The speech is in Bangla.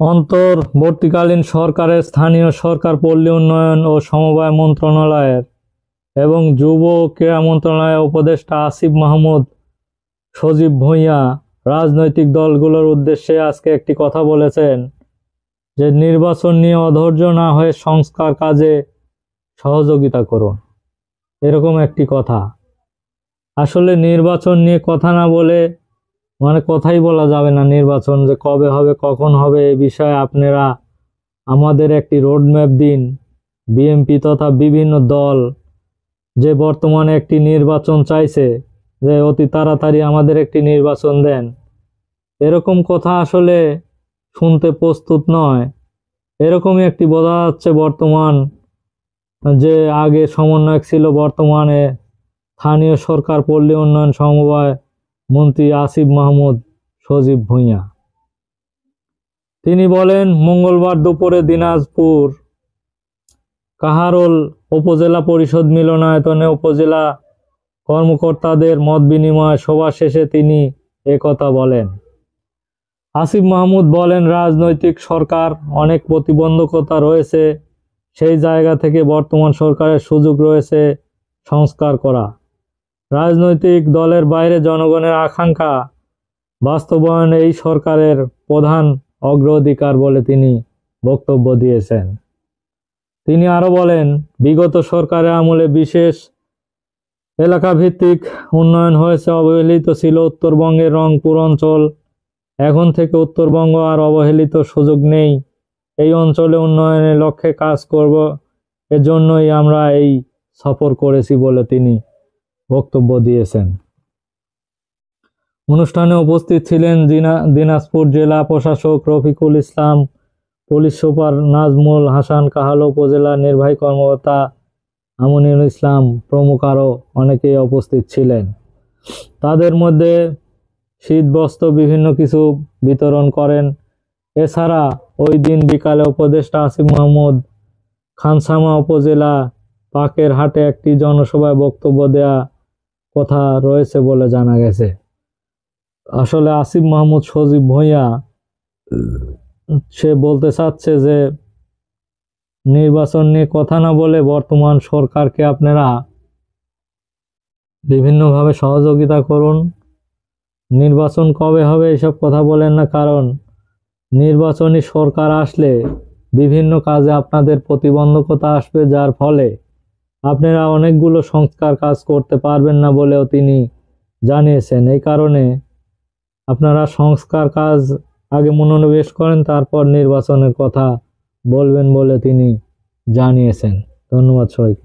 অন্তর্বর্তীকালীন সরকারের স্থানীয় সরকার পল্লী উন্নয়ন ও সমবায় মন্ত্রণালয়ের এবং যুব ও ক্রীড়া মন্ত্রণালয়ের উপদেষ্টা আসিফ মাহমুদ সজীব ভূঁইয়া রাজনৈতিক দলগুলোর উদ্দেশ্যে আজকে একটি কথা বলেছেন যে নির্বাচন নিয়ে অধৈর্য না হয়ে সংস্কার কাজে সহযোগিতা করুন। এরকম একটি কথা। আসলে নির্বাচন নিয়ে কথা না বলে কথাই বলা যাবে না। নির্বাচন যে কবে হবে কখন হবে এই বিষয়ে আপনারা আমাদের একটি রোডম্যাপ দিন। বিএনপি তথা বিভিন্ন দল যে বর্তমানে একটি নির্বাচন চাইছে, যে অতি তাড়াতাড়ি আমাদের একটি নির্বাচন দেন, এরকম কথা আসলে শুনতে প্রস্তুত নয়। এরকমই একটি বোঝা যাচ্ছে বর্তমান যে আগে সমন্বয়ক ছিল, বর্তমানে স্থানীয় সরকার পল্লী উন্নয়ন সমবায় মন্ত্রী আসিফ মাহমুদ সজীব ভূঁইয়া। তিনি বলেন, মঙ্গলবার দুপুরে দিনাজপুর কাহারোল উপজেলা পরিষদ মিলনায়তনে উপজেলা কর্মকর্তাদের মত বিনিময় সভা শেষে তিনি একথা বলেন। আসিফ মাহমুদ বলেন, রাজনৈতিক সরকার অনেক প্রতিবন্ধকতা রয়েছে, সেই জায়গা থেকে বর্তমান সরকারের সুযোগ রয়েছে সংস্কার করা। রাজনৈতিক দলের বাইরে জনগণের আকাঙ্ক্ষা বাস্তবায়ন এই সরকারের প্রধান অগ্রাধিকার বলে তিনি বক্তব্য দিয়েছেন। তিনি আরো বলেন, বিগত সরকারের আমলে বিশেষ এলাকাভিত্তিক উন্নয়ন হয়েছে, অবহেলিত ছিল উত্তরবঙ্গের রংপুর অঞ্চল। এখন থেকে উত্তরবঙ্গ আর অবহেলিত সুযোগ নেই। এই অঞ্চলে উন্নয়নের লক্ষ্যে কাজ করব, এজন্যই আমরা এই সফর করেছি বলে তিনি বক্তব্য দিয়েছেন। অনুষ্ঠানে উপস্থিত ছিলেন দিনাজপুর জেলা প্রশাসক রফিকুল ইসলাম, পুলিশ সুপার নাজমুল হাসান, কাহারোল উপজেলা নির্বাহী কর্মকর্তা আমিনুল ইসলাম প্রমুখ আরও অনেকেই উপস্থিত ছিলেন। তাদের মধ্যে শীতবস্ত্র বিভিন্ন কিছু বিতরণ করেন। এছাড়া ওই দিন বিকালে উপদেষ্টা আসিফ মাহমুদ খানসামা উপজেলা পাকের হাটে একটি জনসভায় বক্তব্য দেয়া কথা রয়েছে বলে জানা গেছে। আসলে আসিফ মাহমুদ সজীব ভূঁইয়া সে বলতে চাচ্ছে যে নির্বাচন নিয়ে কথা না বলে বর্তমান সরকারকে আপনারা বিভিন্নভাবে সহযোগিতা করুন। নির্বাচন কবে হবে এসব কথা বলেন না, কারণ নির্বাচনী সরকার আসলে বিভিন্ন কাজে আপনাদের প্রতিবন্ধকতা আসবে, যার ফলে আপনারা অনেকগুলো সংস্কার কাজ করতে পারবেন না বলেও তিনি জানিয়েছেন। এই কারণে আপনারা সংস্কার কাজ আগে মনোনিবেশ করেন, তারপর নির্বাচনের কথা বলবেন বলে তিনি জানিয়েছেন। ধন্যবাদ সবাইকে।